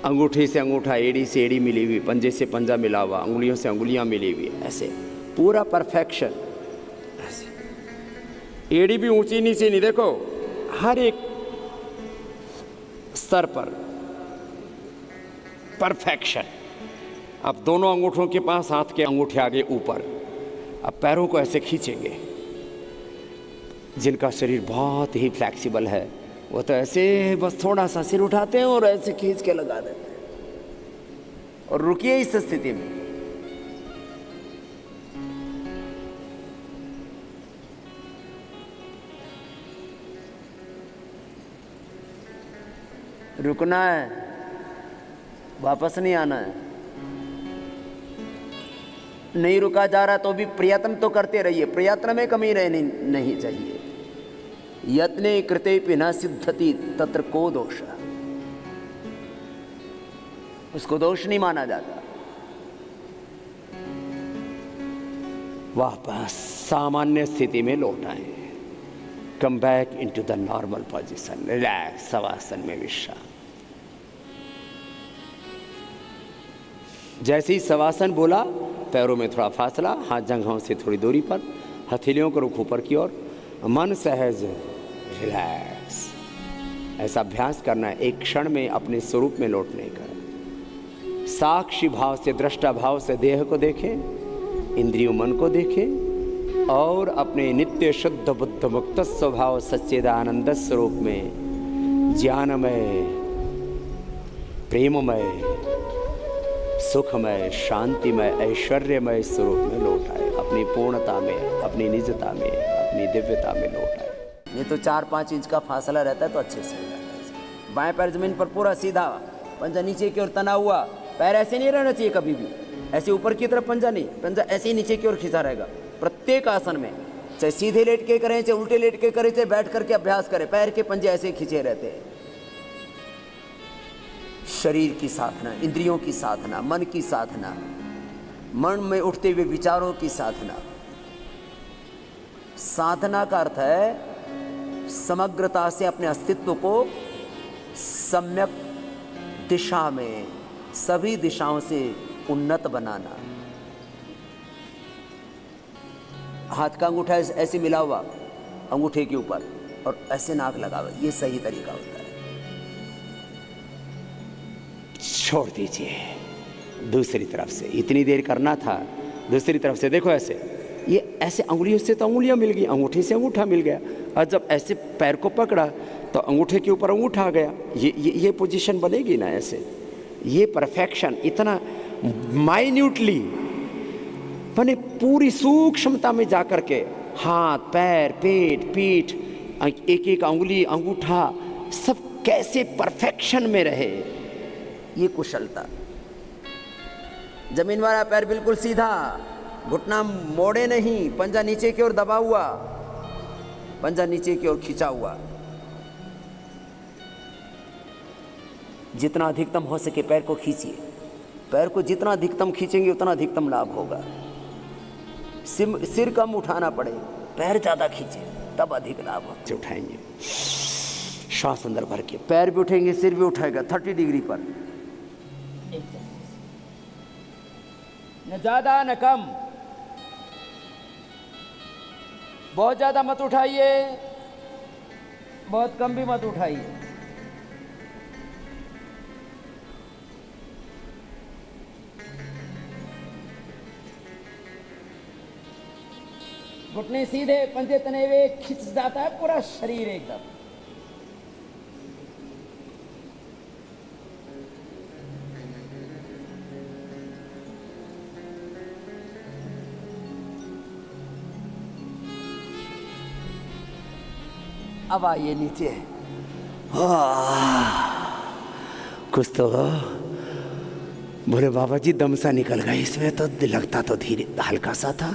अंगूठे से अंगूठा, एड़ी से एड़ी मिली हुई, पंजे से पंजा मिला हुआ, उंगलियों से उंगलियां मिली हुई, ऐसे पूरा परफेक्शन। ऐसे एड़ी भी ऊंची नीचे नहीं, देखो हर एक स्तर पर परफेक्शन। अब दोनों अंगूठों के पास हाथ के अंगूठे आगे ऊपर। अब पैरों को ऐसे खींचेंगे। जिनका शरीर बहुत ही फ्लेक्सिबल है वो तो ऐसे बस थोड़ा सा सिर उठाते हैं और ऐसे खींच के लगा देते हैं और रुकिए इस स्थिति में। रुकना है, वापस नहीं आना है। नहीं रुका जा रहा तो भी प्रयत्न तो करते रहिए, प्रयत्न में कमी रहनी नहीं चाहिए। यत्ने कृतेपि न सिद्धति तत्र को दोष, उसको दोष नहीं माना जाता। वापस सामान्य स्थिति में लौट आए। Come back into the normal position, relax, shavasana में विश्राम। जैसे ही शवासन बोला, पैरों में थोड़ा फासला, हाथ जंघों से थोड़ी दूरी पर, हथेलियों को रुख ऊपर की ओर, मन सहज, रिलैक्स। ऐसा अभ्यास करना है, एक क्षण में अपने स्वरूप में लौटने का। साक्षी भाव से, दृष्टा भाव से देह को देखें, इंद्रियों मन को देखें और अपने नित्य शुद्ध बुद्ध मुक्त स्वभाव सच्चिदानंद स्वरूप में ज्ञानमय, प्रेममय, सुखमय, शांतिमय, ऐश्वर्यमय स्वरूप में लौट आए। अपनी पूर्णता में, अपनी निजता में, अपनी दिव्यता में लौट आए। नहीं तो 4-5 इंच का फासला रहता है तो अच्छे से हो जाता है। बाएं पैर जमीन पर पूरा सीधा, पंजा नीचे की ओर तना हुआ। पैर ऐसे नहीं रहना चाहिए कभी भी, ऐसे ऊपर की तरफ पंजा नहीं, पंजा ऐसे ही नीचे की ओर खींचा रहेगा प्रत्येक आसन में। चाहे सीधे लेट के करें, चाहे उल्टे लेट के करें, चाहे बैठ करके अभ्यास करें, पैर के पंजे ऐसे खींचे रहते हैं। शरीर की साधना, इंद्रियों की साधना, मन की साधना, मन में उठते हुए विचारों की साधना। साधना का अर्थ है समग्रता से अपने अस्तित्व को सम्यक दिशा में, सभी दिशाओं से उन्नत बनाना। हाथ का अंगूठा ऐसे मिला हुआ अंगूठे के ऊपर और ऐसे नाक लगा हुआ, ये सही तरीका होता है। छोड़ दीजिए। दूसरी तरफ से इतनी देर करना था, दूसरी तरफ से देखो ऐसे, ये ऐसे अंगुलियों से तो अंगुलियां मिल गई, अंगूठे से अंगूठा मिल गया, और जब ऐसे पैर को पकड़ा तो अंगूठे के ऊपर अंगूठा आ गया। ये पोजीशन बनेगी ना ऐसे। ये परफेक्शन इतना माइन्यूटली माने पूरी सूक्ष्मता में जाकर के हाथ, पैर, पेट, पीठ, एक एक अंगुली, अंगूठा सब कैसे परफेक्शन में रहे, ये कुशलता। जमीन वाला पैर बिल्कुल सीधा, घुटना मोड़े नहीं, पंजा नीचे की ओर दबा हुआ, पंजा नीचे की ओर खींचा हुआ। जितना अधिकतम हो सके पैर को खींचिए। पैर को जितना अधिकतम खींचेंगे उतना अधिकतम लाभ होगा। सिर कम उठाना पड़े, पैर ज़्यादा खींचे तब अधिक लाभ होते। उठाएंगे श्वास अंदर भर के, पैर भी उठेंगे, सिर भी उठाएगा 30 डिग्री पर, न ज़्यादा न कम। बहुत ज़्यादा मत उठाइए, बहुत कम भी मत उठाइए। घुटने सीधे, पंजे तने हुए, खिंच जाता है पूरा शरीर एकदम। अब आइए नीचे। कुछ तो बोले बाबा जी दम सा निकल गया इसमें, तो लगता तो धीरे हल्का सा था।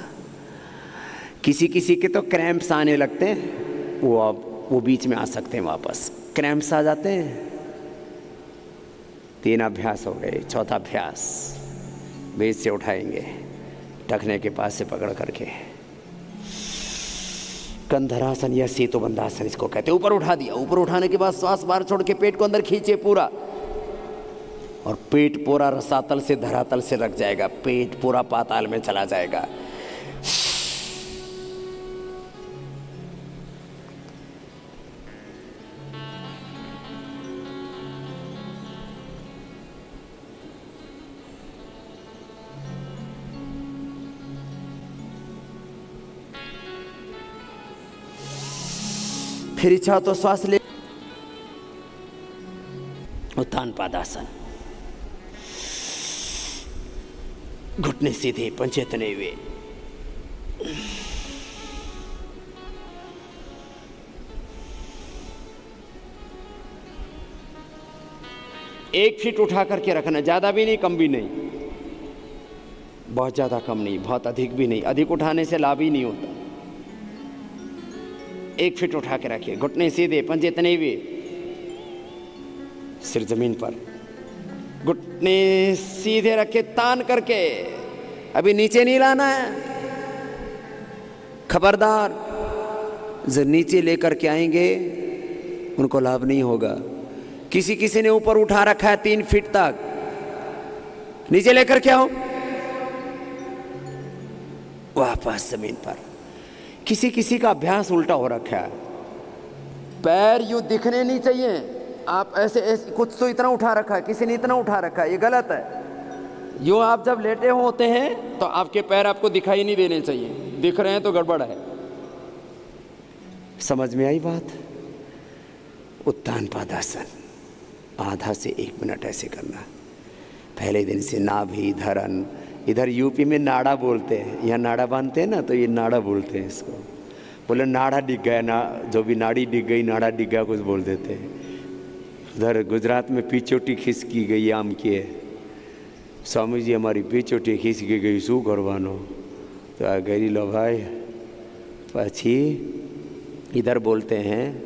किसी किसी के तो क्रैम्प्स आने लगते हैं, वो बीच में आ सकते हैं, वापस क्रैम्प्स आ जाते हैं। 3 अभ्यास हो गए, चौथा अभ्यास बीच से उठाएंगे, टखने के पास से पकड़ करके कंधरासन या सेतुबंधासन इसको कहते हैं। ऊपर उठा दिया, ऊपर उठाने के बाद श्वास बाहर छोड़ के पेट को अंदर खींचे पूरा, और पेट पूरा रसातल से धरातल से रख जाएगा, पेट पूरा पाताल में चला जाएगा। फिर इच्छा हो तो श्वास ले। उत्थान पादासन, घुटने सीधे, पंजे तने हुए। एक फीट उठा करके रखना, ज्यादा भी नहीं कम भी नहीं, बहुत ज्यादा कम नहीं, बहुत अधिक भी नहीं। अधिक उठाने से लाभ ही नहीं होता। 1 फीट उठा के रखिए, घुटने सीधे, पंजे तने हुए, सिर जमीन पर, घुटने सीधे रखे, तान करके। अभी नीचे नहीं लाना है, खबरदार। जो नीचे लेकर के आएंगे उनको लाभ नहीं होगा। किसी ने ऊपर उठा रखा है 3 फीट तक, नीचे लेकर के आओ, वापस जमीन पर। किसी का अभ्यास उल्टा हो रखा है, पैर यूं दिखने नहीं चाहिए, आप ऐसे कुछ तो इतना उठा रखा है, किसी ने इतना उठा रखा है, ये गलत है। यूं आप जब लेटे होते हैं तो आपके पैर आपको दिखाई नहीं देने चाहिए, दिख रहे हैं तो गड़बड़ है। समझ में आई बात? उत्थान पादासन, आधा से 1 मिनट ऐसे करना। पहले दिन से नाभि, धरन, इधर यूपी में नाड़ा बोलते हैं, यहाँ नाड़ा बांधते हैं ना, तो ये नाड़ा बोलते हैं इसको। बोले नाड़ा डिग गया ना, जो भी नाड़ी डिग गई, नाड़ा डिग गया, कुछ बोल देते हैं। उधर गुजरात में पीछोटी खिसकी गई आम की है, स्वामी जी हमारी पीछोटी खिसकी गई, शू करवानो? तो आ गई लो भाई। पछी इधर बोलते हैं